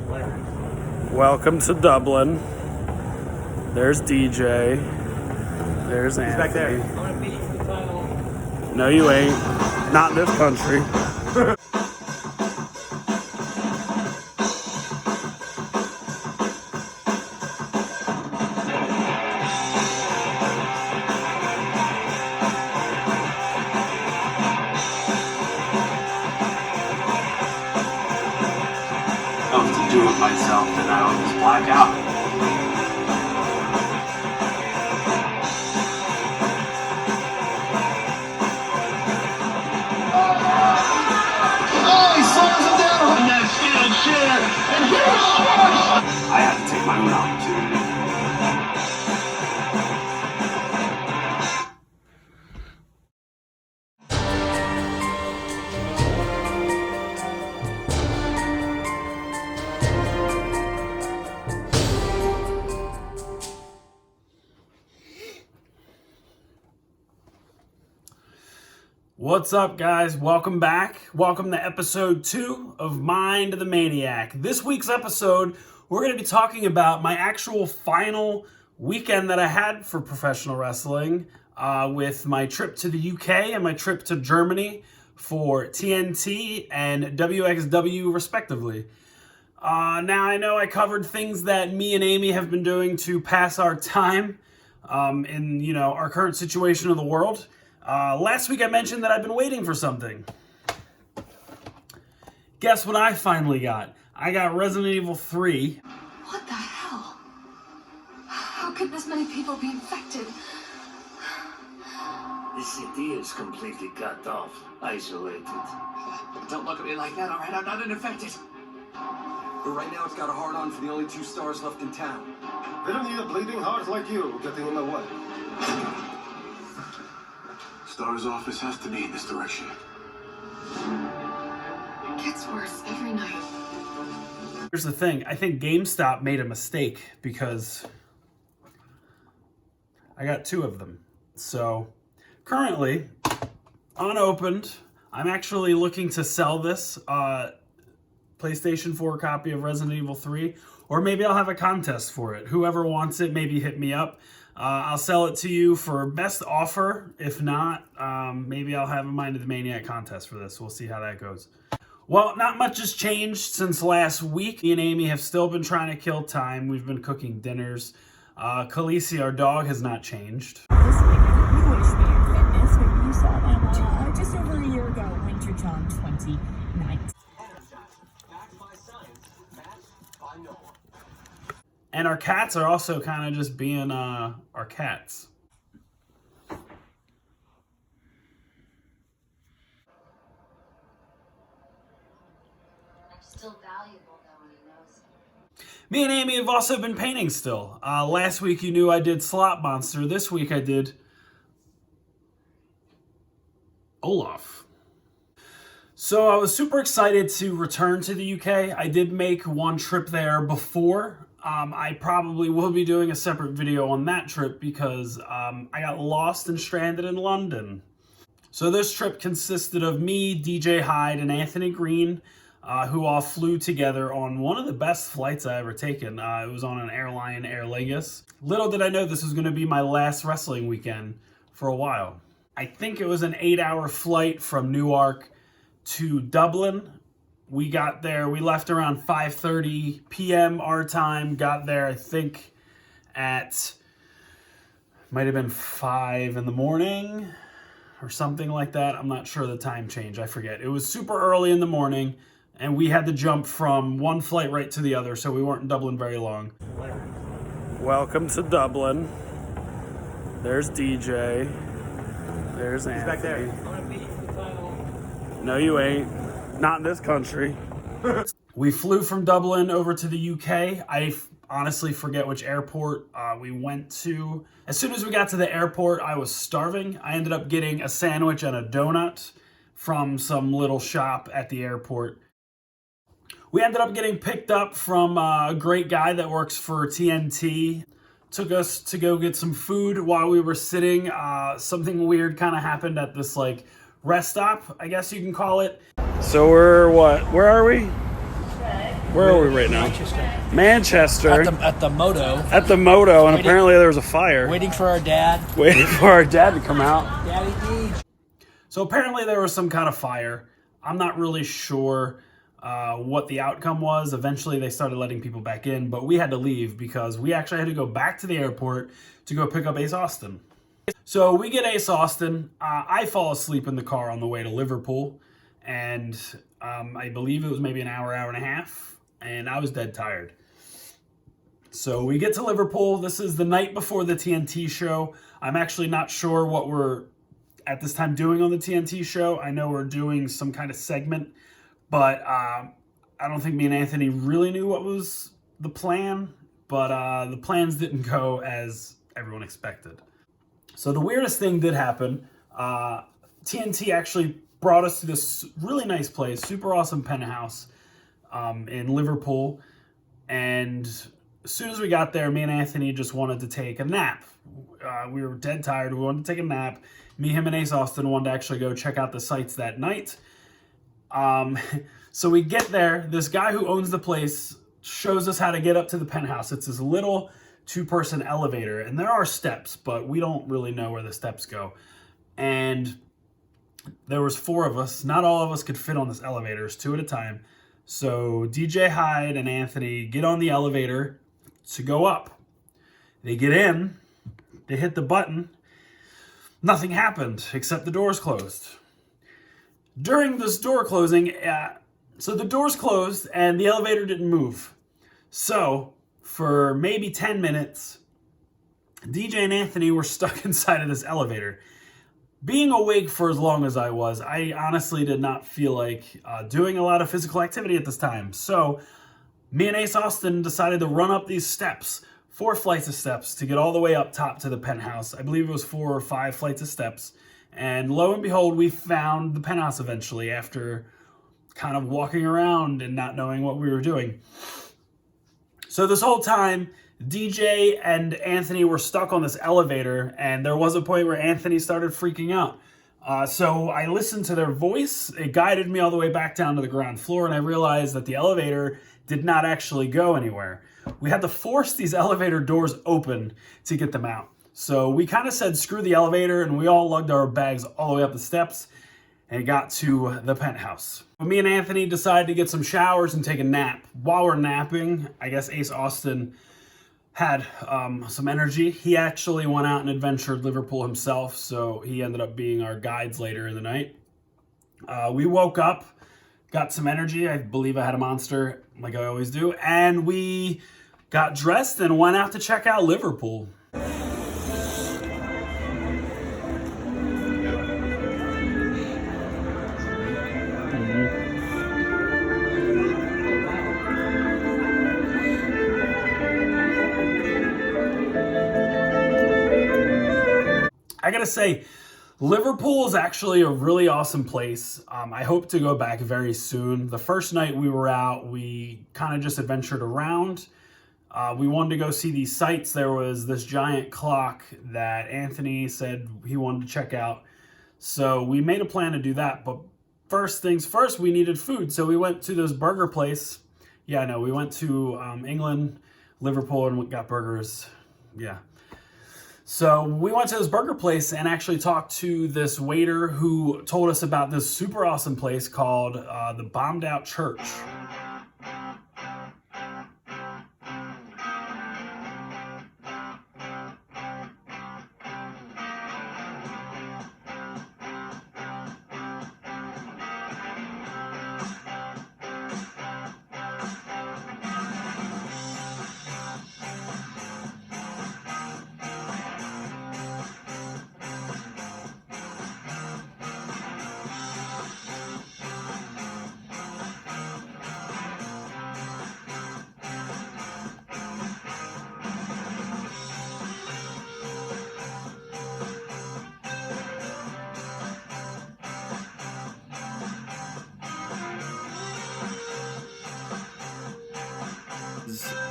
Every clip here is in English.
Welcome to Dublin. There's DJ. There's Anthony. Back there. No, you ain't. Not in this country. To do it myself, then I'll just black out. Oh, he slams him down on that steel chair, and here's I have to take my own opportunity. What's up, guys? Welcome back. Welcome to episode 2 of Mind the Maniac. This week's episode, we're going to be talking about my actual final weekend that I had for professional wrestling with my trip to the UK and my trip to Germany for TNT and WXW, respectively. Now, I know I covered things that me and Amy have been doing to pass our time in, our current situation of the world. Last week I mentioned that I've been waiting for something. Guess what I finally got? I got Resident Evil 3. What the hell? How could this many people be infected? The city is completely cut off, isolated. Don't look at me like that, alright? I'm not an infected. But right now it's got a hard-on for the only 2 stars left in town. They don't need a bleeding heart like you getting in the way. Star's office has to be in this direction. It gets worse every night. Here's the thing. I think GameStop made a mistake because I got 2 of them. So currently, unopened, I'm actually looking to sell this PlayStation 4 copy of Resident Evil 3, or maybe I'll have a contest for it. Whoever wants it, maybe hit me up. I'll sell it to you for best offer. If not, maybe I'll have a Mind of the Maniac contest for this. We'll see how that goes. Well, not much has changed since last week. Me and Amy have still been trying to kill time. We've been cooking dinners. Khaleesi, our dog, has not changed. This week, you wish me your fitness when you saw them just over a year ago, Winterton 2019. And our cats are also kind of just being our cats. Still valuable though when he knows it. Me and Amy have also been painting still. Last week you knew I did Slot Monster. This week I did Olaf. So I was super excited to return to the UK. I did make one trip there before. I probably will be doing a separate video on that trip because I got lost and stranded in London. So this trip consisted of me, DJ Hyde, and Anthony Green, who all flew together on one of the best flights I ever taken. It was on an airline, Aer Lingus. Little did I know this was going to be my last wrestling weekend for a while. I think it was an 8-hour flight from Newark to Dublin. We got there, we left around 5:30 p.m. our time, got there I think at, might have been 5 in the morning or something like that. I'm not sure the time change, I forget. It was super early in the morning and we had to jump from one flight right to the other, so we weren't in Dublin very long. Welcome to Dublin. There's DJ. There's Anthony. Back there. No, you ain't. Not in this country. We flew from Dublin over to the UK. I honestly forget which airport we went to. As soon as we got to the airport, I was starving. I ended up getting a sandwich and a donut from some little shop at the airport. We ended up getting picked up from a great guy that works for TNT. Took us to go get some food while we were sitting. Something weird kind of happened at this rest stop, I guess you can call it. So we're what? Where are we? Where are we right now? Manchester. At the Moto. At the Moto, and Waiting- apparently there was a fire. Waiting for our dad. Waiting for our dad to come out. Daddy D. So apparently there was some kind of fire. I'm not really sure what the outcome was. Eventually they started letting people back in, but we had to leave because we actually had to go back to the airport to go pick up Ace Austin. So we get Ace Austin. I fall asleep in the car on the way to Liverpool, and I believe it was maybe an hour and a half, and I was dead tired. So we get to Liverpool. This is the night before the TNT show. I'm actually not sure what we're at this time doing on the TNT show. I know we're doing some kind of segment, but I don't think me and Anthony really knew what was the plan, but the plans didn't go as everyone expected. So the weirdest thing did happen. TNT actually brought us to this really nice place, super awesome penthouse in Liverpool. And as soon as we got there, me and Anthony just wanted to take a nap. We were dead tired. We wanted to take a nap. Me, him, and Ace Austin wanted to actually go check out the sights that night. So we get there. This guy who owns the place shows us how to get up to the penthouse. It's this little 2-person elevator, and there are steps, but we don't really know where the steps go. And there was 4 of us. Not all of us could fit on this elevator. It's 2 at a time. So DJ Hyde and Anthony get on the elevator to go up. They get in. They hit the button. Nothing happened except the doors closed. During this door closing, so the doors closed and the elevator didn't move. So for maybe 10 minutes, DJ and Anthony were stuck inside of this elevator. Being awake for as long as I was, I honestly did not feel like doing a lot of physical activity at this time. So me and Ace Austin decided to run up these steps, 4 flights of steps to get all the way up top to the penthouse. I believe it was 4 or 5 flights of steps. And lo and behold, we found the penthouse eventually after kind of walking around and not knowing what we were doing. So this whole time, DJ and Anthony were stuck on this elevator, and there was a point where Anthony started freaking out. So I listened to their voice. It guided me all the way back down to the ground floor, and I realized that the elevator did not actually go anywhere. We had to force these elevator doors open to get them out. So we kind of said, screw the elevator, and we all lugged our bags all the way up the steps and got to the penthouse. Me and Anthony decided to get some showers and take a nap. While we're napping, I guess Ace Austin had some energy. He actually went out and adventured Liverpool himself, so he ended up being our guides later in the night. We woke up, got some energy. I believe I had a Monster, like I always do, and we got dressed and went out to check out Liverpool. I gotta say, Liverpool is actually a really awesome place. I hope to go back very soon. The first night we were out, we kind of just adventured around. We wanted to go see these sights. There was this giant clock that Anthony said he wanted to check out. So we made a plan to do that. But first things first, we needed food. So we went to this burger place. Yeah, no, we went to England, Liverpool, and we got burgers. Yeah. So we went to this burger place and actually talked to this waiter who told us about this super awesome place called the Bombed Out Church.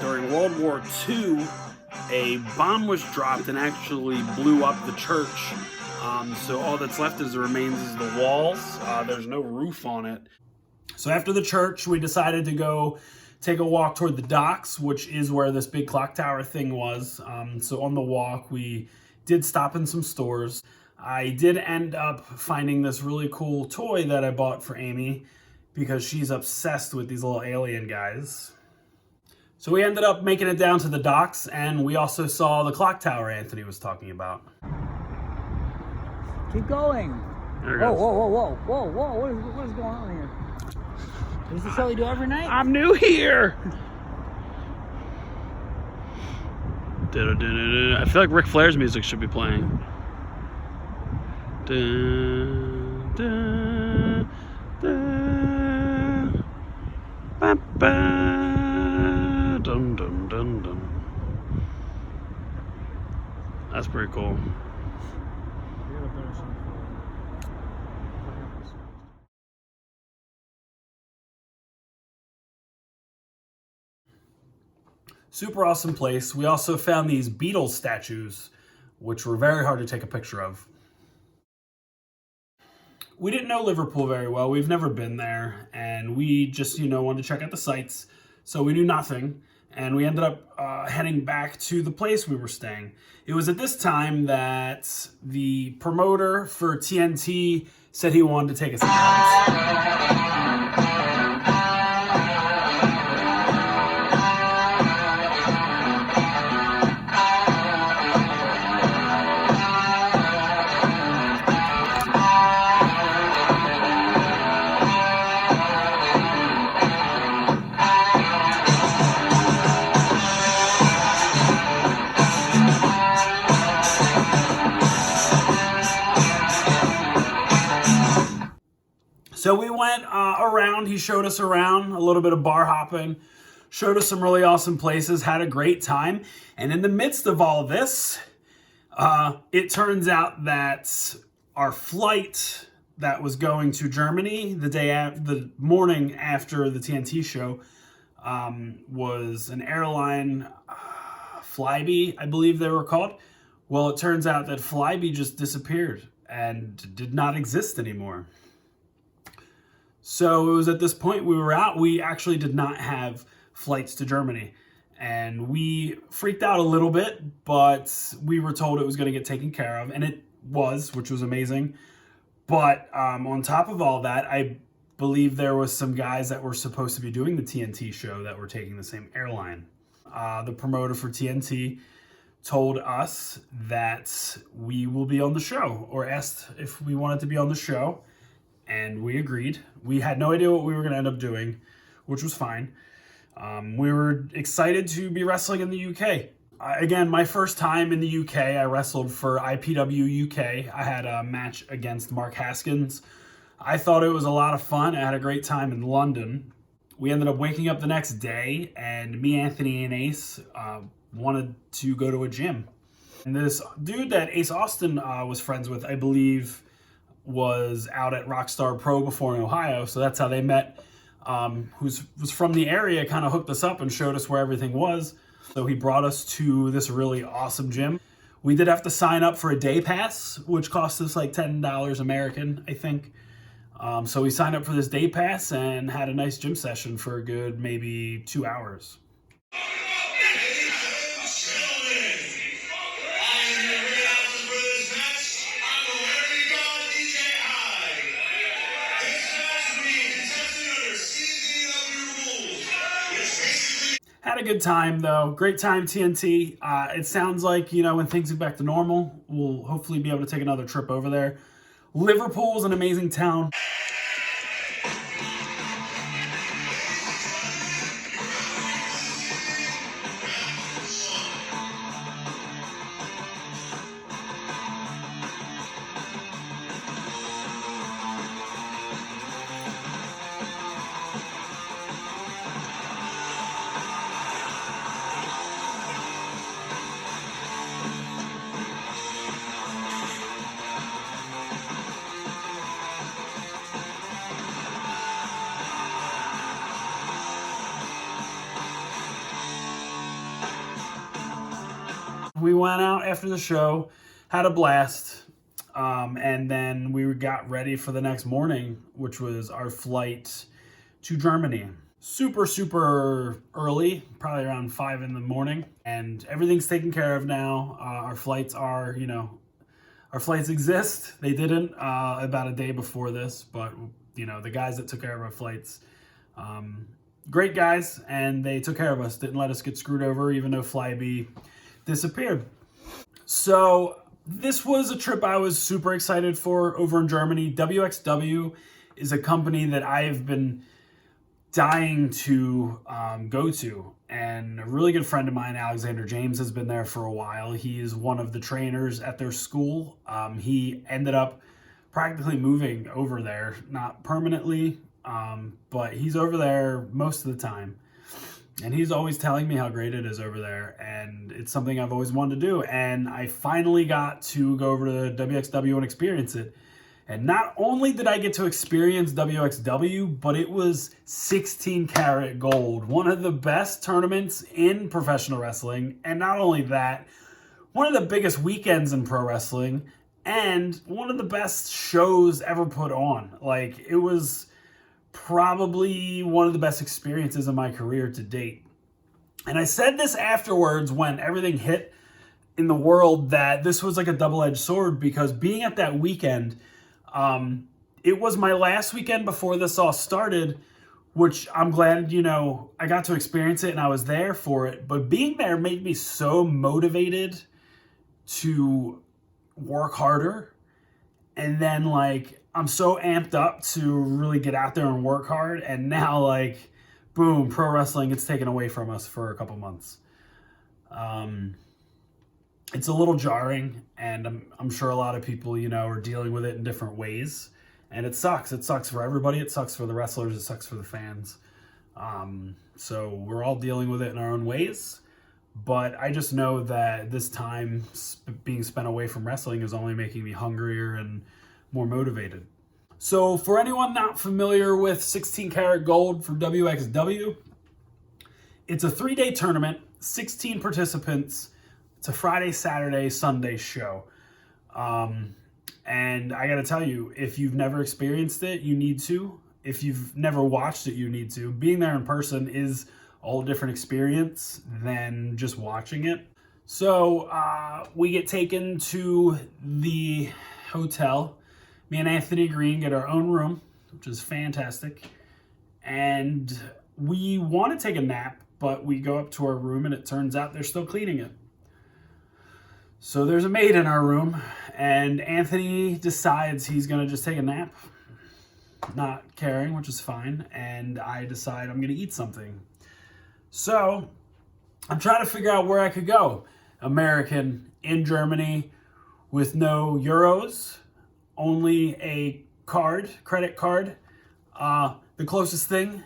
During World War II, a bomb was dropped and actually blew up the church. So all that's left is the remains is the walls. There's no roof on it. So after the church, we decided to go take a walk toward the docks, which is where this big clock tower thing was. So on the walk, we did stop in some stores. I did end up finding this really cool toy that I bought for Amy because she's obsessed with these little alien guys. So we ended up making it down to the docks, and we also saw the clock tower Anthony was talking about. Keep going. There it Whoa, goes. whoa, whoa, whoa, whoa, whoa. What is going on here? Is this show you do every night? I'm new here. I feel like Ric Flair's music should be playing. Dun, dun, dun, ba, ba, dun, dun, dun, dun. That's pretty cool. Super awesome place. We also found these Beatles statues, which were very hard to take a picture of. We didn't know Liverpool very well. We've never been there, and we just, wanted to check out the sights. So we knew nothing, and we ended up heading back to the place we were staying. It was at this time that the promoter for TNT said he wanted to take us out. So we went around, he showed us around, a little bit of bar hopping, showed us some really awesome places, had a great time. And in the midst of all this, it turns out that our flight that was going to Germany the morning after the TNT show was an airline, Flybe, I believe they were called. Well, it turns out that Flybe just disappeared and did not exist anymore. So it was at this point we were out. We actually did not have flights to Germany. And we freaked out a little bit, but we were told it was going to get taken care of. And it was, which was amazing. But on top of all that, I believe there was some guys that were supposed to be doing the TNT show that were taking the same airline. The promoter for TNT told us that we will be on the show, or asked if we wanted to be on the show. And we agreed. We had no idea what we were going to end up doing, which was fine. We were excited to be wrestling in the UK. Again, my first time in the UK, I wrestled for IPW UK. I had a match against Mark Haskins. I thought it was a lot of fun. I had a great time in London. We ended up waking up the next day, and me, Anthony, and Ace wanted to go to a gym. And this dude that Ace Austin was friends with, I believe, was out at Rockstar Pro before in Ohio, so that's how they met. Was from the area, kind of hooked us up and showed us where everything was. So he brought us to this really awesome gym. We did have to sign up for a day pass, which cost us like $10 American, I think. So we signed up for this day pass and had a nice gym session for a good maybe 2 hours. Had a good time, though. Great time, TNT. It sounds like, when things get back to normal, we'll hopefully be able to take another trip over there. Liverpool's an amazing town. We went out after the show, had a blast, and then we got ready for the next morning, which was our flight to Germany. super early, probably around 5 in the morning, and everything's taken care of now. Our flights are, our flights exist. They didn't about a day before this, but the guys that took care of our flights, great guys, and they took care of us, didn't let us get screwed over, even though Flybe disappeared. So this was a trip I was super excited for over in Germany. WXW is a company that I have been dying to go to, and a really good friend of mine, Alexander James, has been there for a while. He is one of the trainers at their school. He ended up practically moving over there, not permanently, but he's over there most of the time. And he's always telling me how great it is over there, and it's something I've always wanted to do. And I finally got to go over to WXW and experience it. And not only did I get to experience WXW, but it was 16 karat gold, one of the best tournaments in professional wrestling. And not only that, one of the biggest weekends in pro wrestling, and one of the best shows ever put on. Like, it was probably one of the best experiences of my career to date. And I said this afterwards when everything hit in the world, that this was like a double-edged sword, because being at that weekend, it was my last weekend before this all started, which I'm glad, I got to experience it and I was there for it. But being there made me so motivated to work harder. And then, like, I'm so amped up to really get out there and work hard. And now, like, boom, pro wrestling gets taken away from us for a couple months. It's a little jarring, and I'm sure a lot of people, are dealing with it in different ways. And it sucks. It sucks for everybody. It sucks for the wrestlers. It sucks for the fans. So we're all dealing with it in our own ways. But I just know that this time being spent away from wrestling is only making me hungrier and more motivated. So for anyone not familiar with 16 karat gold for WXW, it's a 3-day tournament, 16 participants. It's a Friday, Saturday, Sunday show. And I got to tell you, if you've never experienced it, you need to. If you've never watched it, you need to. Being there in person is a whole different experience than just watching it. So we get taken to the hotel. Me and Anthony Green get our own room, which is fantastic. And we want to take a nap, but we go up to our room and it turns out they're still cleaning it. So there's a maid in our room, and Anthony decides he's going to just take a nap, not caring, which is fine. And I decide I'm going to eat something. So I'm trying to figure out where I could go. American in Germany with no euros, only a credit card. The closest thing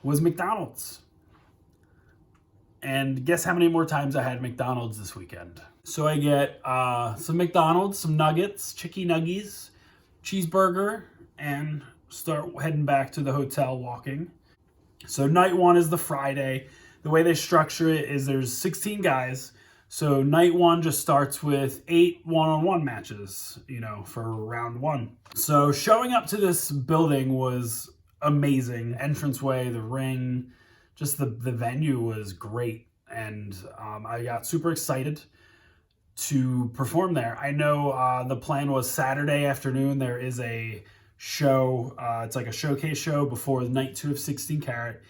was McDonald's. And guess how many more times I had McDonald's this weekend? So I get some McDonald's, some nuggets, chicky nuggies, cheeseburger, and start heading back to the hotel walking. So night one is the Friday. The way they structure it is there's 16 guys. So night one just starts with 8 one-on-one matches, for round one. So showing up to this building was amazing. Entranceway, the ring, just the venue was great. And I got super excited to perform there. I know the plan was Saturday afternoon. There is a show. It's like a showcase show before night 2 of 16 karat.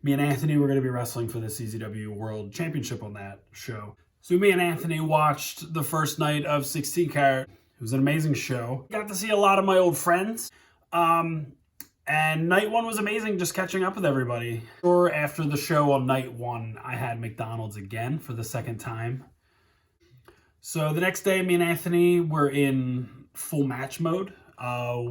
Me and Anthony were going to be wrestling for the CZW World Championship on that show. So me and Anthony watched the first night of 16 karat. It was an amazing show. Got to see a lot of my old friends. And night one was amazing, just catching up with everybody. Or after the show on night one, I had McDonald's again for the second time. So the next day, me and Anthony were in full match mode.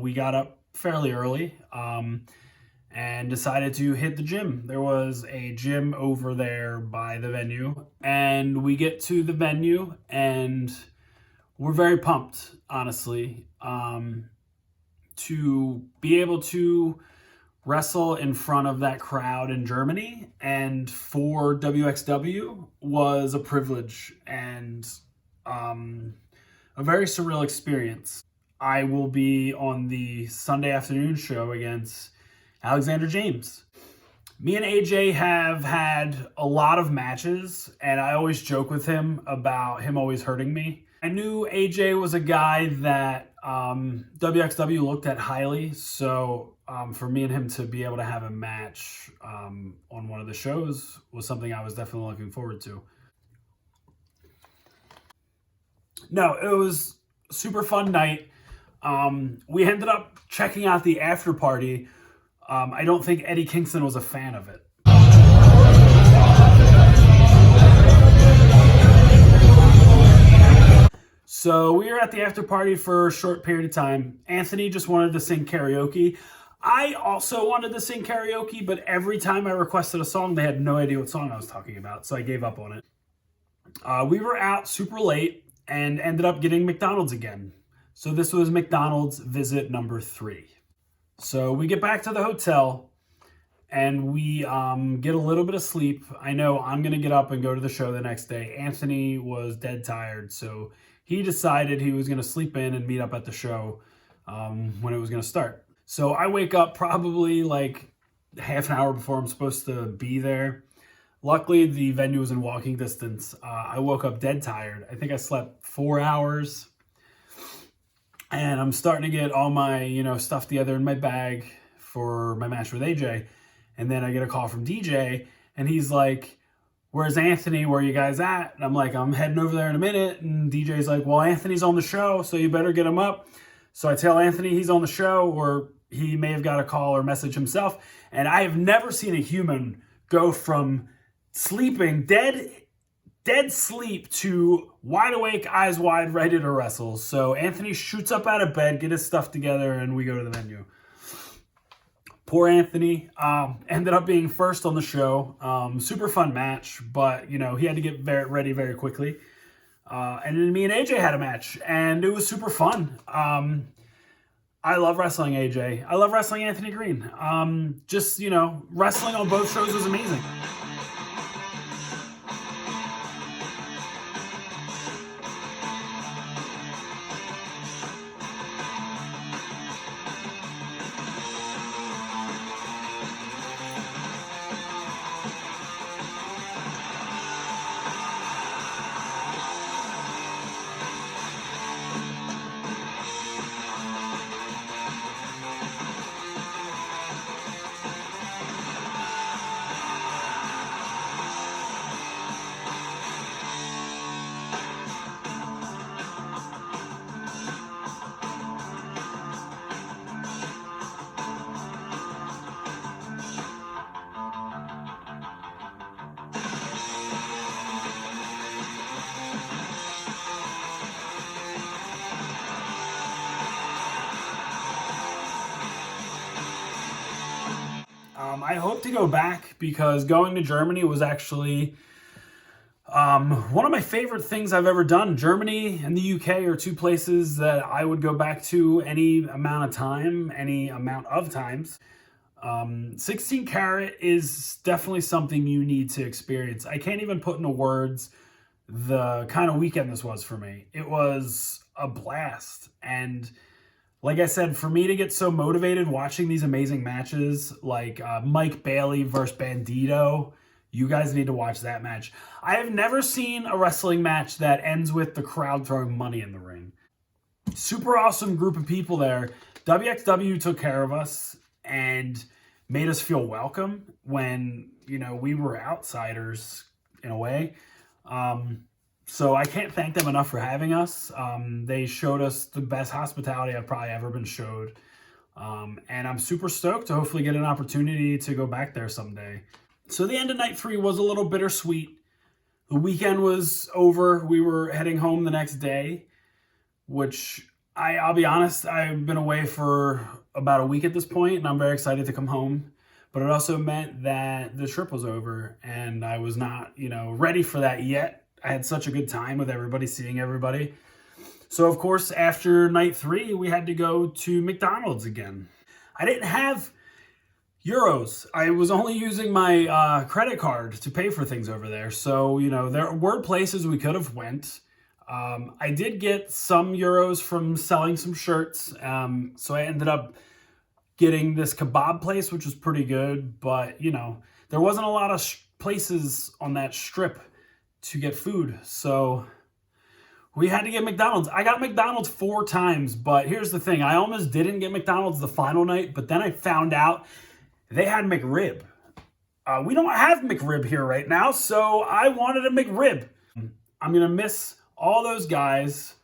We got up fairly early and decided to hit the gym. There was a gym over there by the venue. And we get to the venue and we're very pumped, honestly, to be able to wrestle in front of that crowd in Germany. And for WXW was a privilege and a very surreal experience. I will be on the Sunday afternoon show against Alexander James. Me and AJ have had a lot of matches, and I always joke with him about him always hurting me. I knew AJ was a guy that WXW looked at highly, so for me and him to be able to have a match on one of the shows was something I was definitely looking forward to. No, it was a super fun night. We ended up checking out the after party. I don't think Eddie Kingston was a fan of it. So we were at the after party for a short period of time. Anthony just wanted to sing karaoke. I also wanted to sing karaoke, but every time I requested a song, they had no idea what song I was talking about, so I gave up on it. We were out super late and ended up getting McDonald's again. So this was McDonald's visit number 3. So we get back to the hotel and we get a little bit of sleep. I know I'm going to get up and go to the show the next day. Anthony was dead tired, so he decided he was going to sleep in and meet up at the show when it was going to start. So I wake up probably like half an hour before I'm supposed to be there. Luckily, the venue was in walking distance. I woke up dead tired. I think I slept 4 hours. And I'm starting to get all my, stuff together in my bag for my match with AJ. And then I get a call from DJ, and he's like, "Where's Anthony? Where are you guys at?" And I'm like, "I'm heading over there in a minute." And DJ's like, "Well, Anthony's on the show, so you better get him up." So I tell Anthony he's on the show, or he may have got a call or message himself. And I have never seen a human go from sleeping, dead sleep, to wide awake, eyes wide, ready to wrestle. So Anthony shoots up out of bed, get his stuff together, and we go to the venue. Poor Anthony ended up being first on the show. Super fun match, but he had to get ready very quickly. And then me and AJ had a match, and it was super fun. I love wrestling AJ. I love wrestling Anthony Green. Wrestling on both shows was amazing. I hope to go back because going to Germany was actually one of my favorite things I've ever done. Germany and the UK are two places that I would go back to any amount of time, any amount of times. 16 Carat is definitely something you need to experience. I can't even put into words the kind of weekend this was for me. It was a blast. And like I said, for me to get so motivated watching these amazing matches, like Mike Bailey versus Bandito, you guys need to watch that match. I have never seen a wrestling match that ends with the crowd throwing money in the ring. Super awesome group of people there. WXW took care of us and made us feel welcome when, we were outsiders in a way. So I can't thank them enough for having us. They showed us the best hospitality I've probably ever been showed. And I'm super stoked to hopefully get an opportunity to go back there someday. So the end of night 3 was a little bittersweet. The weekend was over. We were heading home the next day, which I'll be honest, I've been away for about a week at this point, and I'm very excited to come home. But it also meant that the trip was over, and I was not, ready for that yet. I had such a good time with everybody, seeing everybody. So, of course, after night 3, we had to go to McDonald's again. I didn't have euros. I was only using my credit card to pay for things over there. So, there were places we could have went. I did get some euros from selling some shirts. So I ended up getting this kebab place, which was pretty good, but you know, there wasn't a lot of places on that strip to get food, so we had to get McDonald's. I got McDonald's 4 times, but here's the thing. I almost didn't get McDonald's the final night, but then I found out they had McRib. We don't have McRib here right now, so I wanted a McRib. I'm going to miss all those guys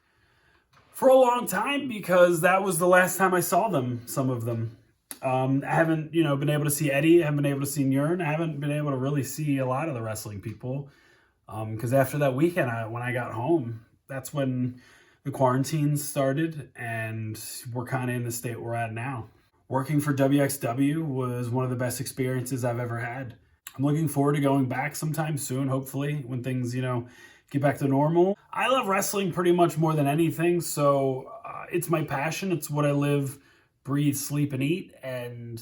for a long time because that was the last time I saw them, some of them. I haven't, you know, been able to see Eddie. I haven't been able to see Nurn. I haven't been able to really see a lot of the wrestling people because after that weekend, when I got home, that's when the quarantine started and we're kind of in the state we're at now. Working for WXW was one of the best experiences I've ever had. I'm looking forward to going back sometime soon, hopefully, when things, you know, get back to normal. I love wrestling pretty much more than anything, so it's my passion. It's what I live, breathe, sleep, and eat, and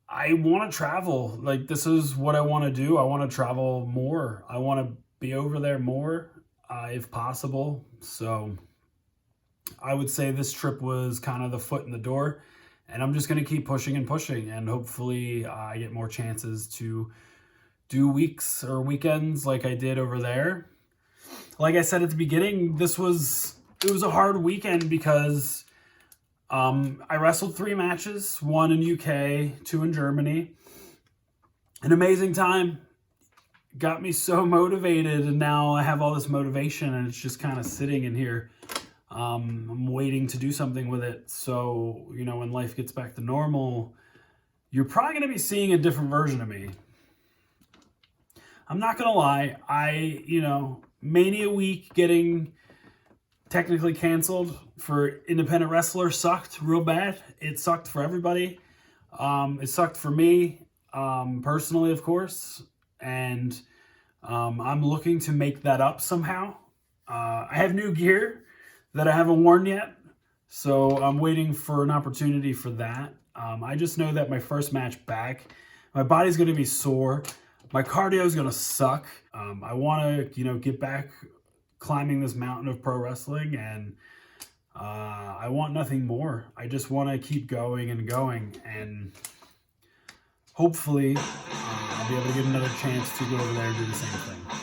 I want to travel. Like, this is what I want to do. I want to travel more. I want to be over there more, if possible. So I would say this trip was kind of the foot in the door, and I'm just going to keep pushing and pushing, and hopefully I get more chances to do weeks or weekends like I did over there. Like I said at the beginning, it was a hard weekend because I wrestled 3 matches, 1 in UK, 2 in Germany. An amazing time. Got me so motivated, and now I have all this motivation and it's just kind of sitting in here. I'm waiting to do something with it. So, you know, when life gets back to normal, you're probably going to be seeing a different version of me. I'm not going to lie. You know, Mania week getting technically canceled for independent wrestlers sucked real bad. It sucked for everybody. It sucked for me, personally, of course. And I'm looking to make that up somehow. I have new gear that I haven't worn yet, so I'm waiting for an opportunity for that. I just know that my first match back, my body's going to be sore. My cardio is going to suck. I want to, you know, get back climbing this mountain of pro wrestling, and I want nothing more. I just want to keep going and going, and hopefully I'll be able to get another chance to go over there and do the same thing.